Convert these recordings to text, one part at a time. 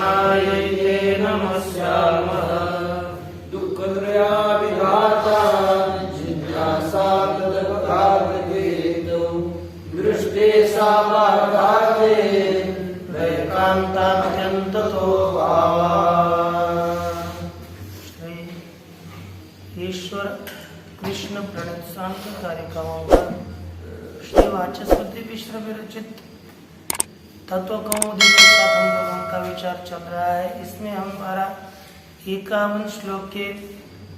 कृष्णायै नमस्यामः दुःखत्रया विघाता जिज्ञासा तदपघातहेतौ दृष्टे सा बाधाते त्रयकान्तात्यन्ततो भावा। ईश्वर कृष्ण प्रणीत शांत कारिकाओं का श्री वाचस्पति मिश्र विरचित तत्व कौमुदी के साथ हम लोगों का विचार चल रहा है। इसमें हमारा 51 श्लोक के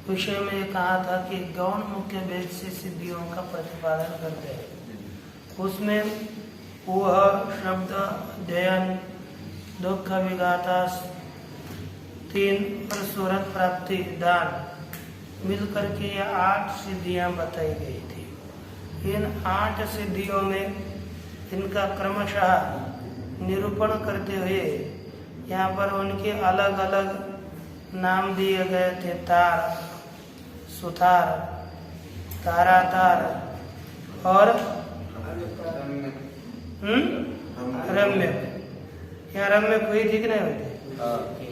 विषय में कहा था कि गौण मुख्य भेद से सिद्धियों का प्रतिपादन करते हैं। उसमें वह शब्द अध्ययन दुख विघाता 3 और सूरत प्राप्ति दान मिलकर के ये 8 सिद्धियां बताई गई थी। इन 8 सिद्धियों में इनका क्रमशः निरूपण करते हुए यहाँ पर उनके अलग अलग नाम दिए गए थे। तार, सुतार, तारातार और रम्य। यहाँ रम्य कोई ठीक नहीं होती।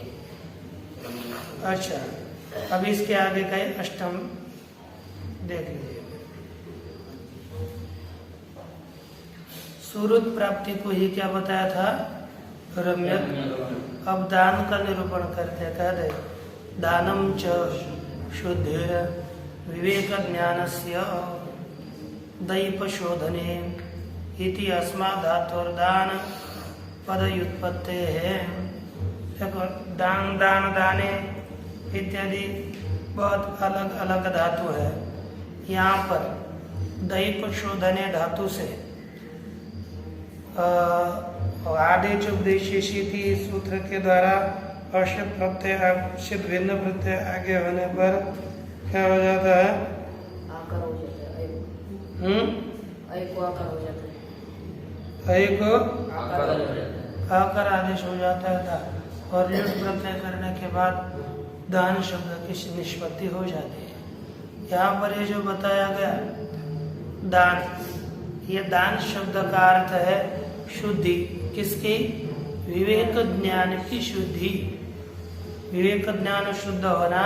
अच्छा, अब इसके आगे का अष्टम देख लीजिए। सुरुत प्राप्ति को ही क्या बताया था? रम्य। अब दान का निरूपण करते कहते दानम च शुद्धिर विवेक ज्ञानस्य दैप शोधने इति अस्मात् धातुर्दान पदयुत्पत्ते है। देखो दान दान दाने इत्यादि बहुत अलग अलग धातु है। यहाँ पर दैप शोधने धातु से आदेश उपदेशी थी सूत्र के द्वारा अशुभ प्रत्यय अशुभ भिन्न प्रत्यय आगे होने पर क्या हो जाता है? आकार हो जाता है। ऐ को आकार हो जाता है। ऐ को आकार हो जाता है। आकार आदेश हो जाता है और ऋण प्रत्यय करने के बाद दान शब्द की निष्पत्ति हो जाती है। यहाँ पर ये जो बताया गया दान, ये दान शब्द का अर्थ है शुद्धि। किसकी? विवेक ज्ञान की शुद्धि। विवेक ज्ञान शुद्ध होना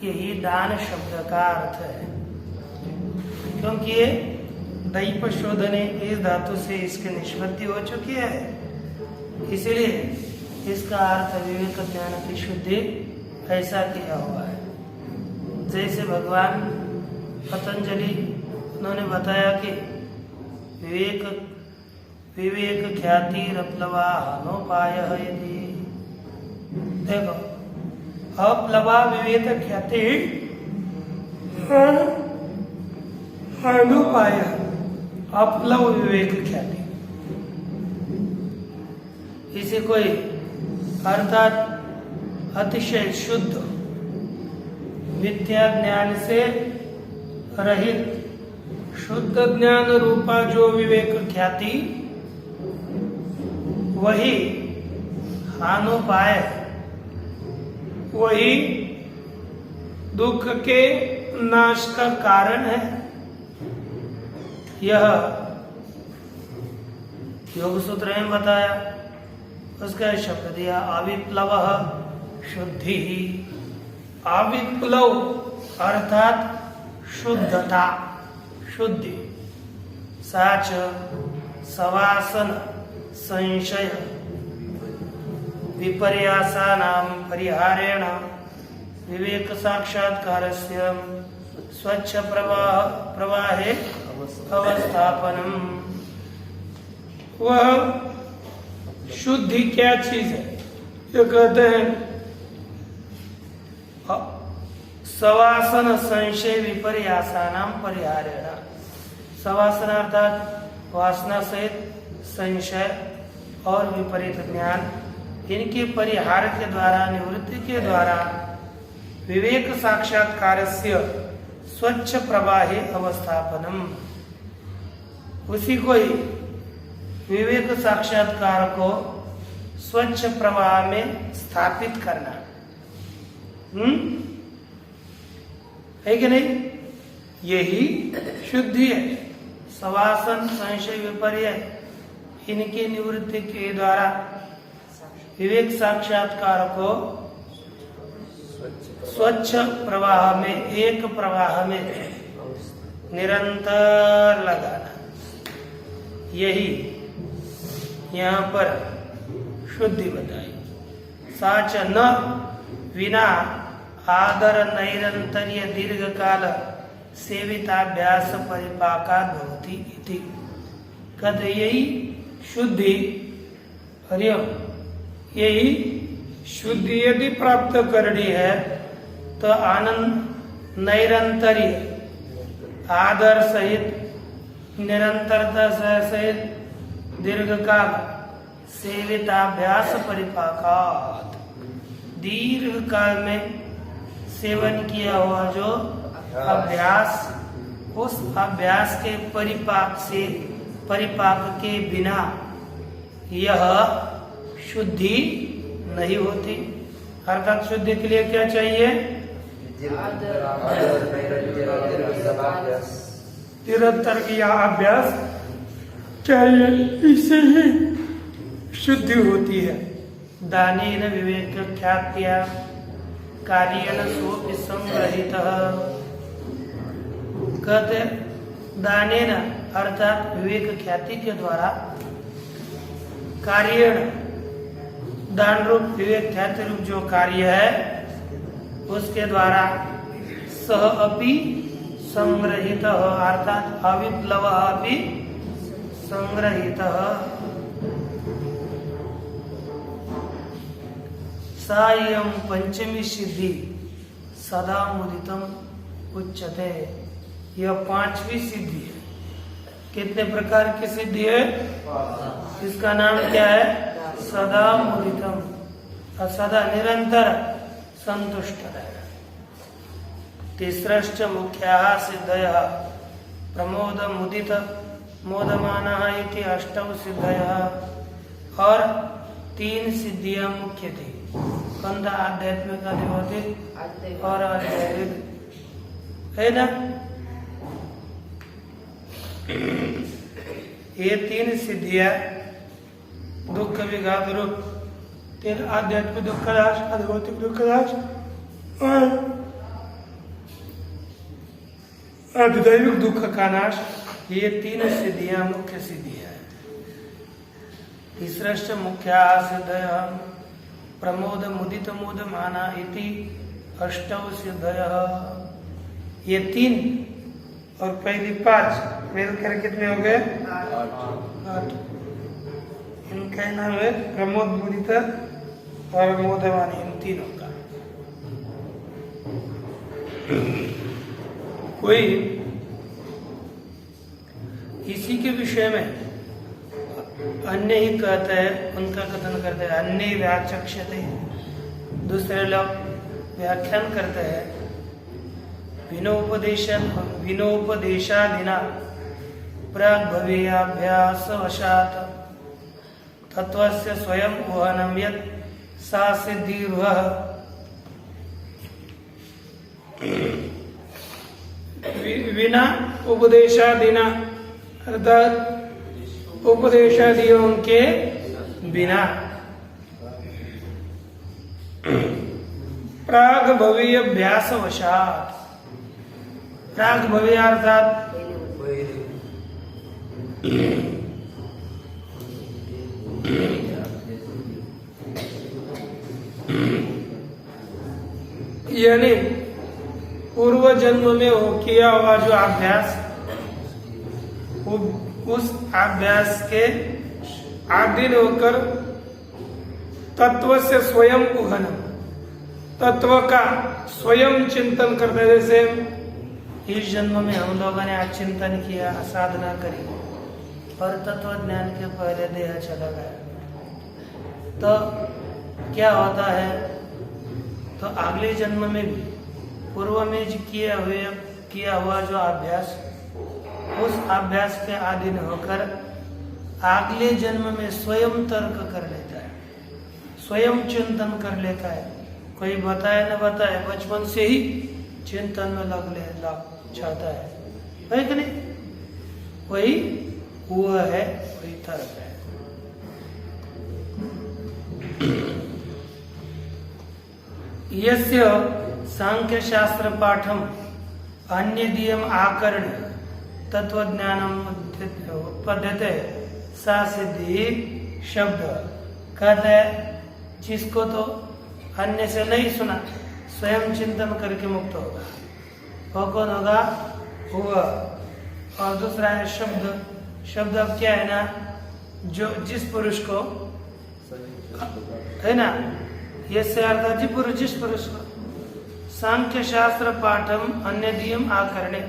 यही दान शब्द का अर्थ है। क्योंकि ये दैप शोधने इस धातु से इसकी निष्पत्ति हो चुकी है, इसलिए इसका अर्थ विवेक ज्ञान की शुद्धि ऐसा किया हुआ है। जैसे भगवान पतंजलि उन्होंने बताया कि विवेक ख्याति रप्लवा नोपाय यदि। देखो अप्लवा विवेक ख्याति अनुपाय अप्लव विवेक ख्याति। इसे कोई अर्थात अतिशय शुद्ध मिथ्या ज्ञान से रहित शुद्ध ज्ञान रूपा जो विवेक ख्याति वही हानोपाय, वही दुख के नाश का कारण है। यह योग सूत्र में बताया, उसका शब्द दिया अविप्लव शुद्धि। अविप्लव अर्थात शुद्धता, शुद्धि। साच सवासन संशय विपर्यासानां परिहारेण विवेक साक्षात्कारस्य स्वच्छ प्रवाहे अवस्थापनम। वह शुद्धि क्या चीज है? ये कहते हैं सवासन संशय विपर्यासानां परिहारेण। सवासन अर्थात वासना सहित संशय और विपरीत ज्ञान, इनके परिहार के द्वारा, निवृत्ति के द्वारा विवेक साक्षात्कारस्य स्वच्छ प्रवाहे अवस्थापनम। उसी को ही विवेक साक्षात्कार को स्वच्छ प्रवाह में स्थापित करना है कि नहीं? यही शुद्धि है। सवासन संशय विपर्य इनकी निवृत्ति के द्वारा विवेक साक्षात्कार को स्वच्छ प्रवाह में, एक प्रवाह में निरंतर लगाना, यही यहाँ पर शुद्धि बताई। साच न विना आदर नैरंतर्य दीर्घ काल सेविताभ्यास परिपाकात् भवति इति। कहते यही शुद्धि, हरिओम, यही शुद्धि यदि प्राप्त करनी है तो आनंद नैरंतर्य, आदर सहित, निरंतरता सहित, दीर्घकाल सेविताभ्यास परिपाकात्, दीर्घ काल में सेवन किया हुआ जो अभ्यास, उस अभ्यास के परिपाक के बिना यह शुद्धि नहीं होती। अर्थात शुद्धि के लिए क्या चाहिए? निरंतर किया अभ्यास चाहिए, इससे ही शुद्धि होती है। दानेन विवेक ख्यात्या कार्येण सोऽपि संग्रहितः। कहते दानेन अर्थात विवेक ख्याति के द्वारा, कार्येण दान रूप विवेक ख्याति रूप जो कार्य है उसके द्वारा सह अपि संग्रहित, अर्थात अविप्लव अपि संग्रहित। सायं पंचमी सिद्धि सदा मुदितम उच्यते। यह पांचवी सिद्धि है। कितने प्रकार की सिद्धि है? इसका नाम क्या है? सदा मुदितम, और सदा निरंतर संतुष्ट रहना। तीसरश्च मुख्याः सिद्धयः प्रमोद मुदित मोदमानः इति अष्टौ सिद्धयः। और 3 सिद्धियां मुख्य थी। कंधा आध्यात्मिक, अधिभौतिक और आध्यात्मिक, है ना? ये 3 सिद्धियां दुख विघात रूप, 3 आध्यात्मिक दुख नाश, अधिभौतिक दुख नाश और आधिदैविक दुख का नाश, ये 3 सिद्धियां मुख्य सिद्धियां हैं। तीसरश्च मुख्याः सिद्धयः प्रमोद मुदित मोदमाना इति अष्टौ सिद्धयः। ये 3 और पहली 5 मिलकर कितने हो गए? 8। इनका नाम है प्रमोद मुदित और मोदमानी, इन तीनों का। कोई इसी के विषय में अन्य ही कहते हैं, उनका कथन करते हैं, अन्य व्याचक्षते, दूसरे लोग व्याख्यान करते हैं, विनोपदेशादिना प्राग्भवेयाभ्यासवशात् तत्वस्य स्वयं वहनं यत् सा सिद्धिर्वः। बिना उपदेशादिना, अर्थात उपदेशादियों के बिना, प्राग भवीय अभ्यासवशात्, प्राग भवीय अर्थात यानी पूर्व जन्म में हो किया हुआ जो अभ्यास, उस अभ्यास के आधीन होकर तत्व से स्वयं उहन, तत्व का स्वयं चिंतन करते। जैसे इस जन्म में हम लोगों ने आज चिंतन किया, साधना करी और तत्व ज्ञान के पहले देह चला गया, तो क्या होता है? तो अगले जन्म में भी पूर्व में किया हुआ जो अभ्यास, उस अभ्यास के अधीन होकर अगले जन्म में स्वयं तर्क कर लेता है, स्वयं चिंतन कर लेता है। कोई बताए न बताए, बचपन से ही चिंतन में लग जाता है कि नहीं? वही हुआ है, वही तर्क है। यस्य सांख्य शास्त्र पाठम अन्यदीयम आकरण तत्वज्ञानम उत्पद्यते सा सिद्धि शब्द कहते हैं जिसको तो अन्य से नहीं सुना स्वयं चिंतन करके मुक्त होगा वो कौन होगा हुआ। और दूसरा है शब्द। शब्द अब क्या है ना जो जिस पुरुष को है ना ये से अर्थ जी पुरुष जिस पुरुष को सांख्य शास्त्र पाठम अन्यदीयम आकरणे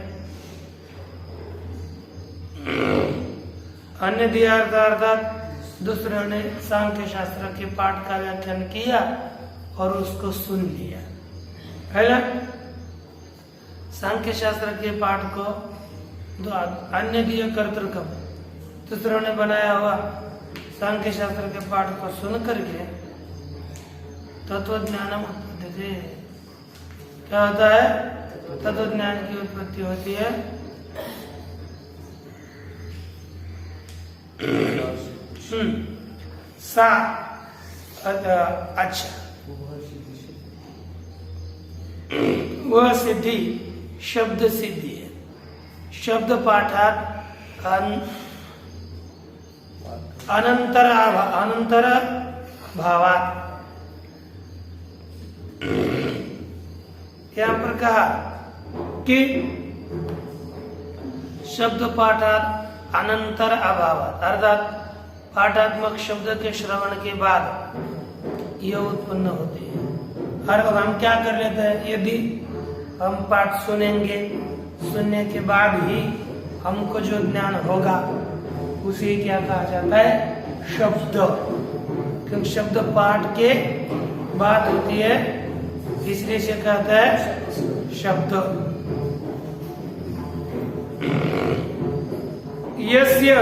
अन्य दिया अर्थात दूसरे ने सांख्य शास्त्र के पाठ का व्याख्यान किया और उसको सुन लिया है ना। सांख्य शास्त्र के पाठ को अन्य दिय कर्तृकम दूसरों ने बनाया हुआ सांख्य शास्त्र के पाठ को सुन करके तत्वज्ञानम उत्पत्ति क्या होता है तत्वज्ञान की उत्पत्ति होती है। सा अच्छा वह सिद्धि शब्द सिद्धि है। शब्द पाठात अनंतर भावात यहाँ पर कहा कि शब्द पाठात अनंतर अभावात अर्थात पाठात्मक शब्द के श्रवण के बाद यह उत्पन्न होते हैं। और हम क्या कर लेते हैं यदि हम पाठ सुनेंगे सुनने के बाद ही हमको जो ज्ञान होगा उसे क्या कहा जाता है शब्द। क्योंकि शब्द पाठ के बाद होती है इसलिए से कहता है शब्द। यस्य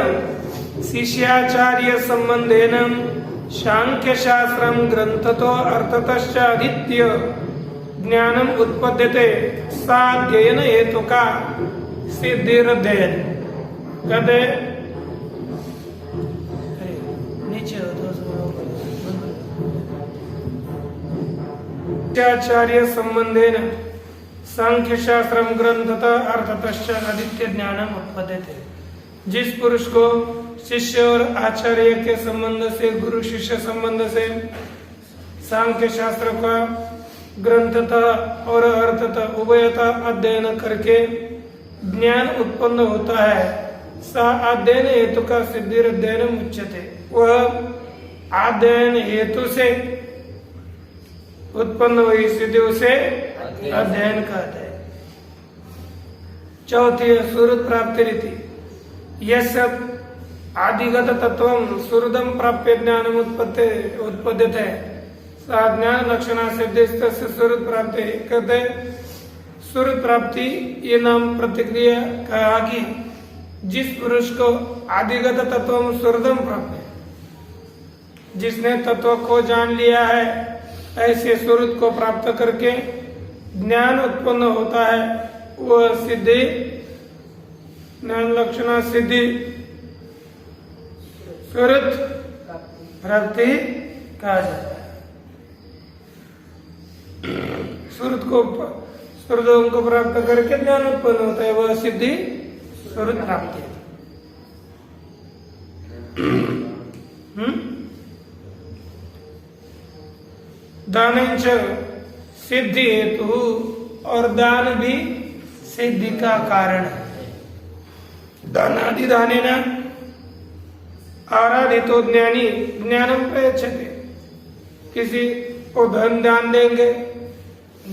शिष्याचार्य संबंधेन सांख्य शास्त्रम ग्रंथतो अर्थतश्च अधीत्य ज्ञानम उत्पद्यते सा अध्ययन हेतु का सिद्धिरध्ययन कहते नीचे शिष्याचार्य संबंधेन सांख्य शास्त्रम ग्रंथतः अर्थतश्च अधीत्य ज्ञानम उत्पद्यते। जिस पुरुष को शिष्य और आचार्य के संबंध से गुरु शिष्य संबंध से सांख्य शास्त्र का ग्रंथतः और अर्थतः उभयतः अध्ययन करके ज्ञान उत्पन्न होता है सा अध्ययन हेतु का सिद्धि अध्ययन उच्यते। वह अध्ययन हेतु से उत्पन्न हुई सिद्धि उसे अध्ययन कहते हैं। चौथी है सुहृद प्राप्ति रीति। यह आदिगत तत्वम सुहृदम प्राप्य ज्ञानम उत्पद्यते सा ज्ञान लक्षणा सिद्धि सुहृद प्राप्ति कहते सुहृद प्राप्ति ये नाम प्रतिक्रिया कहा कि जिस पुरुष को आदिगत तत्वम सुहृदम प्राप्त जिसने तत्व को जान लिया है ऐसे सुहृद को प्राप्त करके ज्ञान उत्पन्न होता है वह सिद्धि ज्ञान लक्षणा सिद्धि सुहृद प्राप्ति कहा जाता है। सुहृदों को प्राप्त करके ज्ञान उत्पन्न होता है वह सिद्धि सुहृद प्राप्ति। दान सिद्धि हेतु और दान भी सिद्धि का कारण है। दानादि दानेन आराधितो ज्ञानी ज्ञानम प्रयच्छते। किसी को धन दान देंगे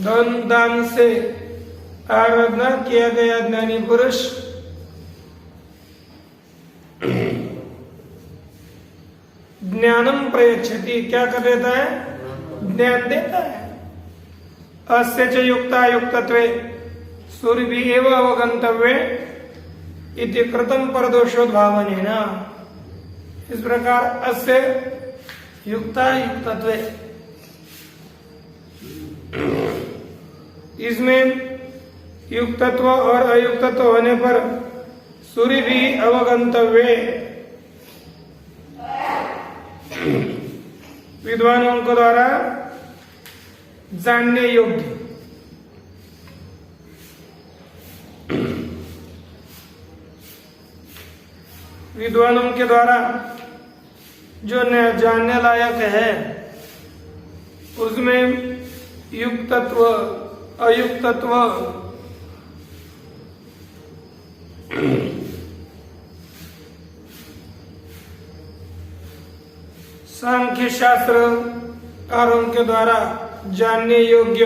धन दान से आराधना किया गया ज्ञानी पुरुष ज्ञानम प्रयच्छति क्या कर देता है ज्ञान देता है। अस्य च युक्ता युक्तत्वे सूर्य एव अवगंतव्ये इति कृतं परदोषोद्भावनेन। इस प्रकार अस्य युक्ता युक्तत्वे इसमें युक्तत्व और अयुक्तत्व होने पर सूर्य भी अवगंतव्य विद्वानों को द्वारा जानने योग्य। विद्वानों के द्वारा जो जानने लायक है उसमें युक्तत्व अयुक्तत्व सांख्य शास्त्र और उनके द्वारा जानने योग्य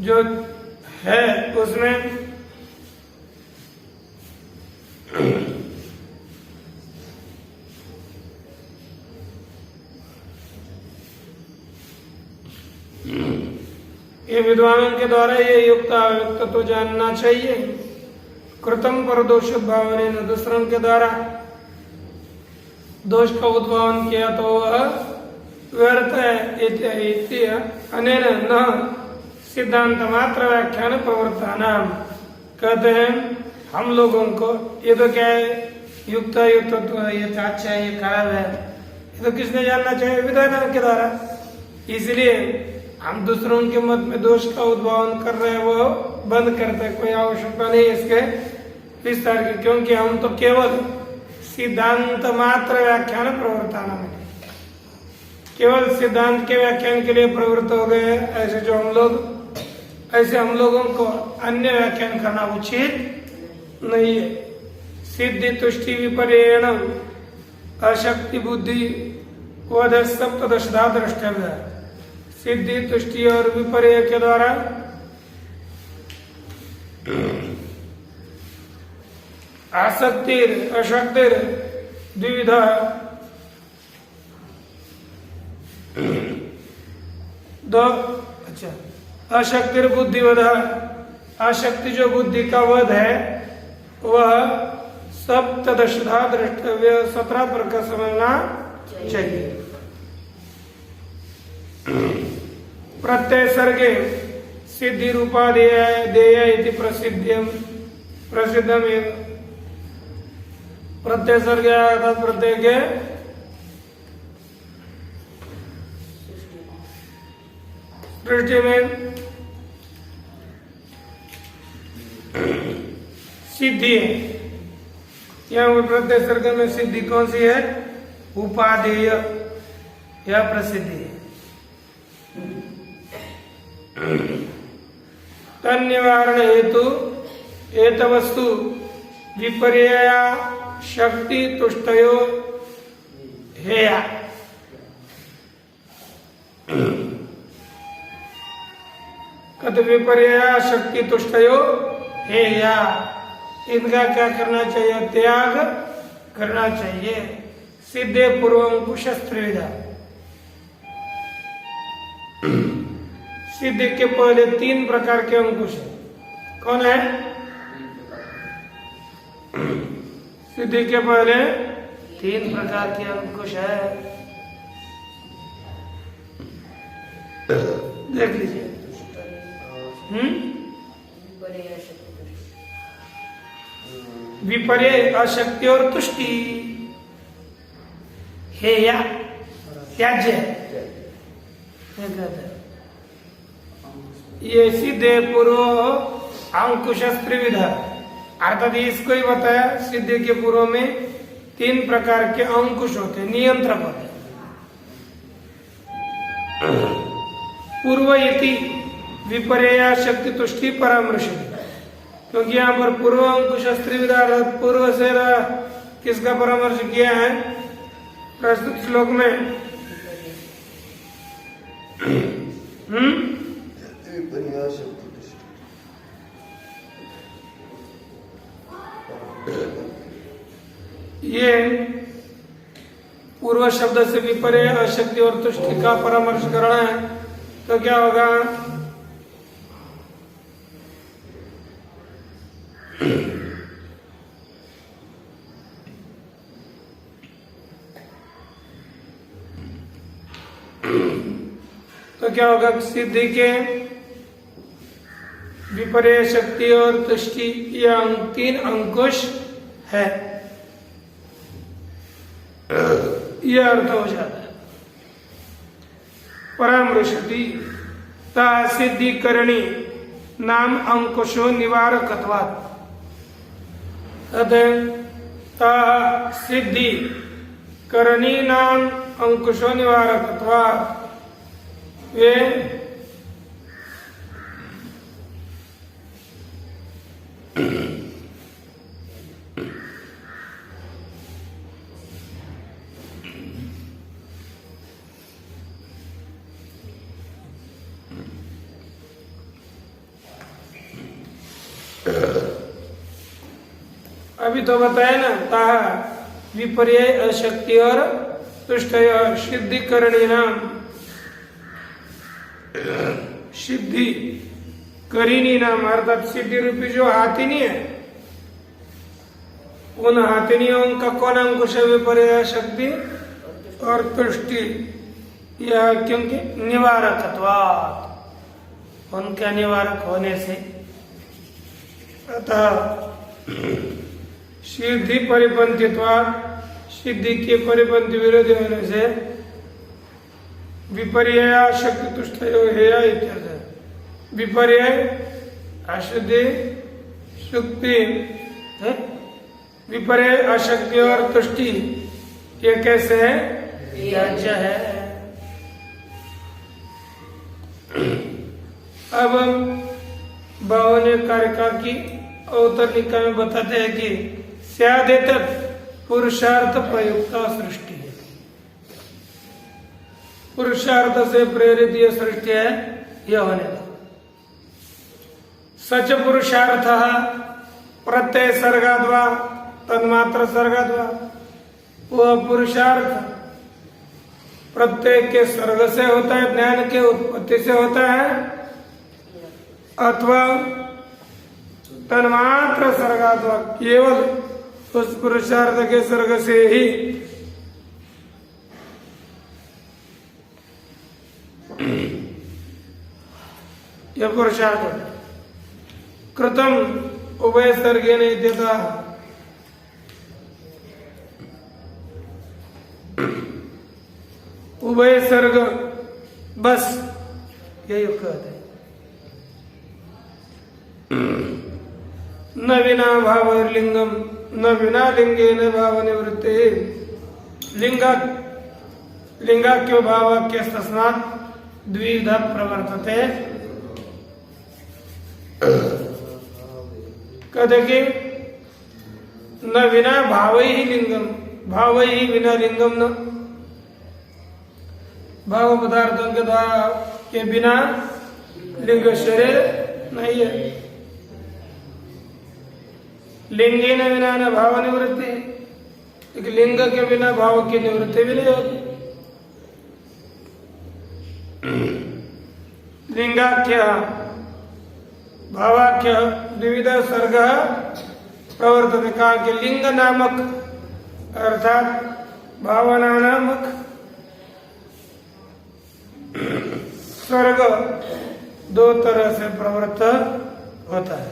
जो है उसमें ये विद्वानों के द्वारा ये युक्त अयुक्त तो जानना चाहिए। कृतम पर दोष भावने न, दूसरों के द्वारा दोष का उद्भावन किया तो वह व्यर्थ है। अनेन न सिद्धांत मात्र व्याख्यान प्रवर्तनाम, कहते हैं हम लोगों को ये तो क्या है, युक्त युक्त तो ये तो अच्छा है ये खराब है, ये तो किसने जानना चाहिए, विद्वानों के द्वारा। इसलिए हम दूसरों के मत में दोष का उद्भावन कर रहे हैं वो बंद करते, कोई आवश्यकता नहीं इसके विस्तार की, क्योंकि हम तो केवल सिद्धांत मात्र व्याख्यान प्रवर्तन में केवल सिद्धांत के व्याख्यान के लिए प्रवृत्त हो गए। ऐसे जो हम लोग, ऐसे हम लोगों को अन्य व्याख्यान करना उचित नहीं है। सिद्धि तुष्टि विपर्यण अशक्ति बुद्धि वध सप्तदशधा द्रष्टव्य। सिद्धि तुष्टि और विपर्य के द्वारा आसक्तिर अशक्तिर द्विविधा, दो अच्छा अशक्तिर बुद्धिवध, आशक्ति जो बुद्धि का वध है वह सप्तदशधा द्रष्टव्य, 17 प्रकार समझना चाहिए। प्रत्यय सर्गे सिद्धि रूपा देय इति प्रसिद्धम प्रत्यय सर्ग अर्थात प्रत्यय के दृष्टि में सिद्धि है। यहाँ प्रत्यय सर्ग में सिद्धि कौन सी है, उपादेय या प्रसिद्धि है। तन निवारण हेतु एत वस्तु विपर्यया शक्ति तुष्टयो हेया। कद विपर्यया शक्ति तुष्टयो हेया, इनका क्या करना चाहिए, त्याग करना चाहिए। सिद्धे पूर्वंकुश त्रिविधा, सिद्धि के पहले 3 प्रकार के अंकुश है। कौन है, सिद्धि के पहले 3 प्रकार के अंकुश है, देख लीजिए। विपर्य अशक्ति और तुष्टि, हेया त्याज्य है। ये सिद्धे पूर्व अंकुश त्रिविधा, अर्थात इसको ही बताया सिद्धि के पूर्व में 3 प्रकार के अंकुश होते, नियंत्रक होते। पूर्व इति विपर्यया शक्ति तुष्टि परामर्शित, क्योंकि यहाँ पर पूर्व अंकुश त्रिविधा अर्थात पूर्व से किसका परामर्श किया है प्रस्तुत श्लोक में, ये पूर्व शब्द से विपर्य अशक्ति और तुष्टि का परामर्श करना है, तो क्या होगा, तो क्या होगा, सिद्धि के विपर्य शक्ति और तुष्टि ये 3 अंकुश है, यह अर्थ हो जाता है। परामृशति ता सिद्धिकरणी नाम अंकुशो निवारकत्वात्। ता सिद्धि करणी नाम अंकुशो निवारकत्वात्। वे अभी तो बताया ना, ताहा विपर्य अशक्ति और तुष्टय सिद्धिकरणी नाम सिद्धि करीनी नाम अर्थात सिद्धि रूपी जो हाथिनी है, उन हाथिनियों का कौन अंकुश विपर्य शक्ति और तुष्टि, यह क्योंकि निवारकत्वात्, उनका निवारक होने से। अतः सिद्धि परिपंथित्वात्, सिद्धि के परिपंथी विरोधी होने से विपर्य शक्ति तुष्टयो हेया इत्यर्थ। विपर्य अशुद्धि सुक्ति, विपर्य अशक्ति और तुष्टि ये कैसे है? त्याज्य है। अब बावने कारिका की अवतरणिका में बताते हैं कि स्यादेतत् पुरुषार्थ प्रयुक्त सृष्टि है। पुरुषार्थ से प्रेरित यह सृष्टि है, यह होने का सच पुरुषार्थ प्रत्यय सर्गाद्वा तन्मात्र सर्गाद्वा। वह पुरुषार्थ प्रत्यय के सर्ग से होता है, ज्ञान के उत्पत्ति से होता है, अथवा तन्मात्र सर्गाद्वा केवल उस पुरुषार्थ के सर्ग से ही यह पुरुषार्थ होता है। कृतम उभय सर्गे नहीं देता, उभय सर्ग बस यही कहते हैं। न विना भाव लिंगम न विना लिंगे न भाव निवृत्ते। लिंगाक्यो भावाक्य तस्मात् द्विधा प्रवर्तते। कहते कि न विना भाव ही लिंगम, भाव ही बिना लिंगम न, भाव पदार्थों के द्वारा के बिना लिंग शरीर नहीं है। लिंगे न बिना न भाव निवृत्ति, एक लिंग के बिना भाव की निवृत्ति भी नहीं होती। लिंगाख्य भावाख्य द्विविध सर्ग प्रवर्तते। कहा कि लिंग नामक अर्थात भावना नामक स्वर्ग दो तरह से प्रवृत्त होता है।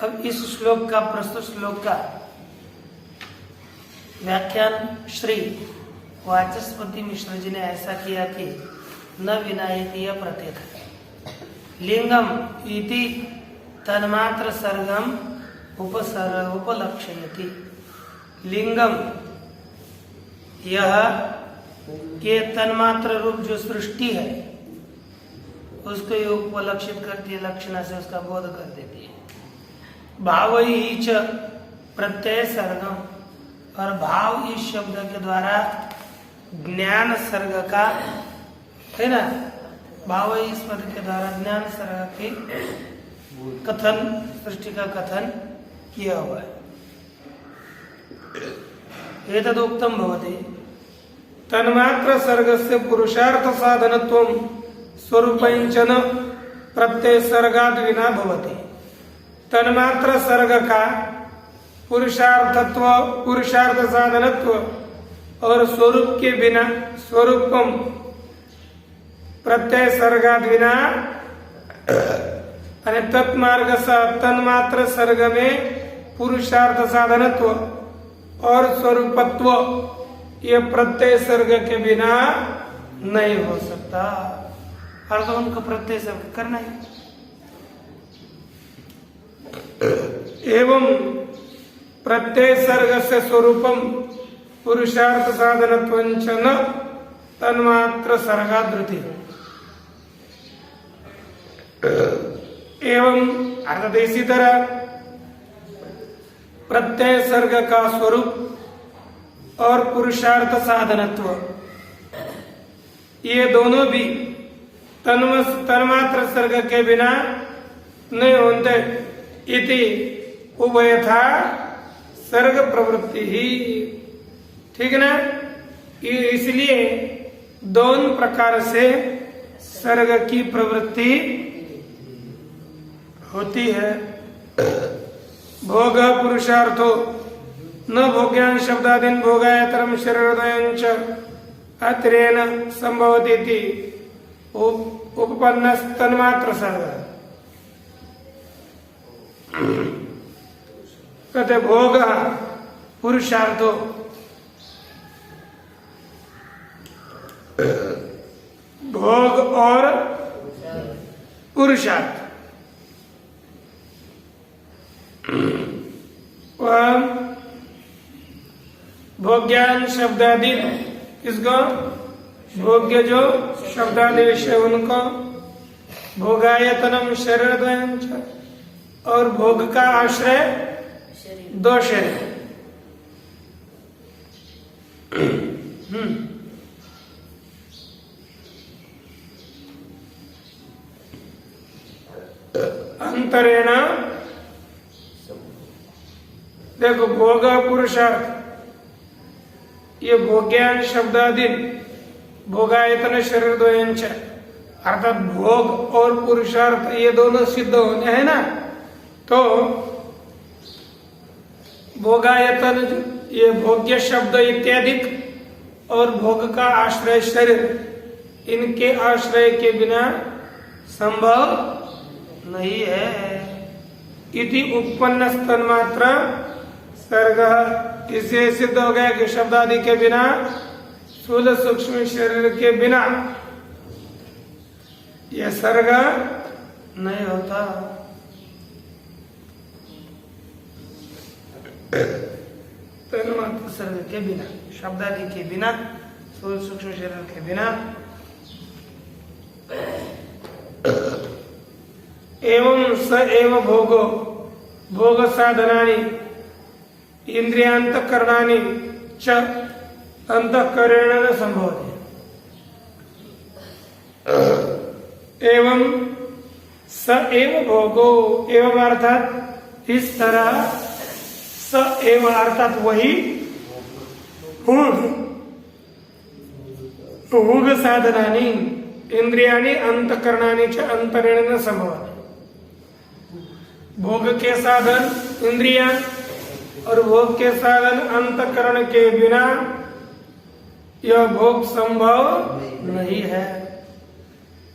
अब इस श्लोक का, प्रस्तुत श्लोक का व्याख्यान श्री वाचस्पति मिश्र जी ने ऐसा किया कि न विनायती प्रत्येक लिंगम इति तन्मात्र सर्गम उपलक्ष्यति। लिंगम यह के तन्मात्र रूप जो सृष्टि है उसको उपलक्षित करती है, लक्षण से उसका बोध कर देती है। भाव ही च प्रत्यय सर्गम, और भाव इस शब्द के द्वारा ज्ञान सर्ग का है ना, भाव इस पद के द्वारा ज्ञान सर्ग की कथन, सृष्टि का कथन किया हुआ है। एतदुक्तम भवति तन्मात्र सर्गस्य पुरुषार्थ साधनत्वं स्वरूपञ्चन प्रत्यय सर्गाद् विना भवति। तन्मात्र सर्ग का पुरुषार्थत्व, पुरुषार्थ साधनत्व और स्वरूप के बिना, स्वरूपम प्रत्यय सर्गाद् विना, तत्मार्ग तन्मात्र सर्ग में पुरुषार्थ साधनत्व और स्वरूपत्व ये प्रत्यय सर्ग के बिना नहीं हो सकता। अर्थ उनको प्रत्यय सर्ग करना है। एवं प्रत्यय सर्ग से स्वरूपम पुरुषार्थ साधनत्वंच न तन्मात्र सर्गादृति। एवं अर्थात इसी तरह प्रत्यय सर्ग का स्वरूप और पुरुषार्थ साधनत्व ये दोनों भी तन्मात्र सर्ग के बिना नहीं होते। इति उभयथा सर्ग प्रवृत्ति ही। ठीक है ना? इसलिए दोनों प्रकार से सर्ग की प्रवृत्ति होती है। भोग पुरुषार्थो न भोग्यान शब्दादीन भोगायतरम शरीरद्वयं च अत्रेण संभवति उपपन्न तन्मात्र सर्ग। कहते भोग पुरुषार्थो भोग और पुरुषार्थ भोग्यान शब्दादि किसको? भोग्य जो शब्दादि विषय उनको, भोगायतनम शरीरद्वयं च और भोग का आश्रय दो शरीर। अंतरेण देखो भोग पुरुषार्थ ये भोग्यान शब्दादि भोगायतन शरीर द्वयंच अर्थात भोग और पुरुषार्थ ये दोनों सिद्ध होने हैं ना। तो भोगायतन ये भोग्य शब्द इत्यादि और भोग का आश्रय शरीर, इनके आश्रय के बिना संभव नहीं है। इति उपपन्न तन्मात्र सर्ग। इससे सिद्ध हो गया कि शब्द आदि के बिना, स्थूल सूक्ष्म शरीर के बिना यह सर्ग नहीं होता। तन्मात्र सर्ग के बिना, शब्द आदि के बिना, स्थूल सूक्ष्म शरीर के बिना। एवं स एव भोगो भोग साधनानि इंद्रियांतःकरणानि च अंतःकरणेन न संभवति। एवं स एव भोगो एवं अर्थात इस तरह स एव अर्थात वही भोग साधनानि इंद्रियाणि अंतःकरणानि च अंतरेण न संभवति। भोग के साधन इंद्रियां और भोग के साधन अंतःकरण के बिना यह भोग संभव नहीं है।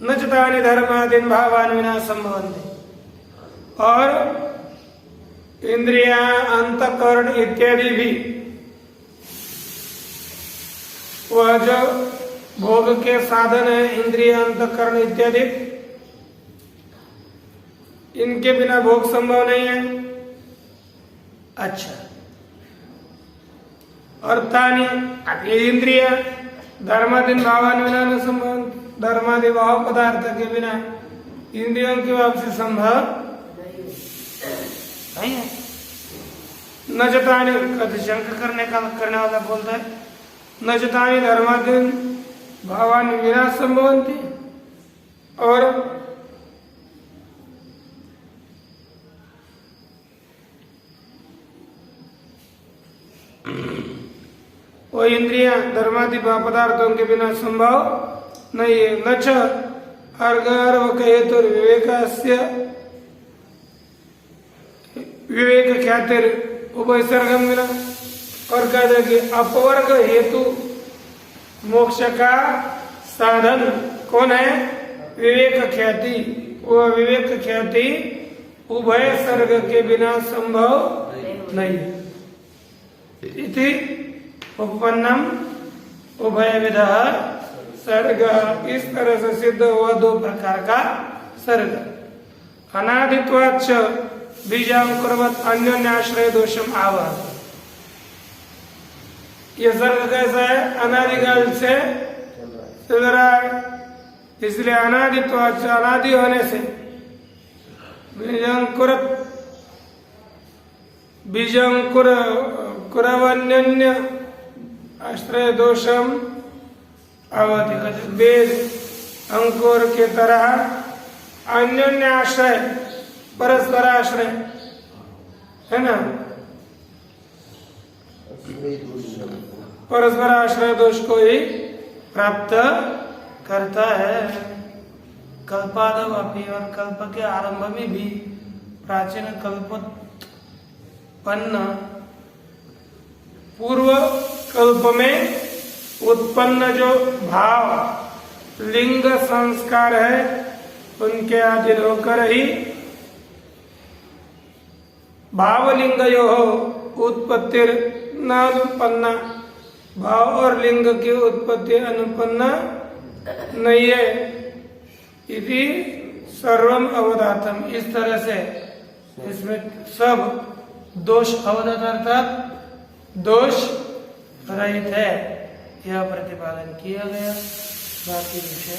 न च तानि धर्मादीन भावान विना संभवन्ति। और इंद्रियां अंतःकरण इत्यादि भी वह जो भोग के साधन है, इंद्रिय अंतःकरण इत्यादि, इनके बिना भोग संभव नहीं है। अच्छा, और तानी ये इंद्रिय धर्मादीन भावान विना न संभव। धर्मादि भाव पदार्थ के बिना इंद्रियों की वापसी संभव नहीं है। न जतानी कभी शंका करने वाला बोलता है न जतानी धर्मादीन भावान विना संभवन्ति। और वो इंद्रियां धर्मादि पदार्थों के बिना संभव नहीं है। न च अर्गर्व हेतु विवेक ख्यातिर उभय सर्गम मिला। और कहते कि अपवर्ग हेतु मोक्ष का साधन कौन है? विवेक ख्याति। वह विवेक ख्याति उभय सर्ग के बिना संभव नहीं। इति उपपन्नम उभयविधः सर्ग, इस तरह से सिद्ध हुआ दो प्रकार का सर्ग। अनादित्वाच्च बीजांकुरवत् अन्योन्याश्रय दोषम आवा। ये सर्ग कैसा है? अनादिकाल से चल रहा है, इसलिए अनादित्वाच्च अनादि होने से बीजांकुर कुरवन्य आश्रय दोषम आवति। बीज अंकुर के तरह अन्योन्य आश्रय, परस्पर आश्रय है ना, परस्पर आश्रय दोष को ही प्राप्त करता है। कल्पादव अपि, और कल्प के आरंभ में भी प्राचीन कल्पोत्पन्न पूर्व कल्प में उत्पन्न जो भाव लिंग संस्कार है उनके अधीन होकर ही भावलिंगयो उत्पत्ति अनुपन्न, भाव और लिंग की उत्पत्ति अनुपन्न नहीं है। इति सर्वम अवधातम, इस तरह से इसमें सब दोष अवधात अर्थात दोष रहित है, यह प्रतिपादन किया गया। बाकी विषय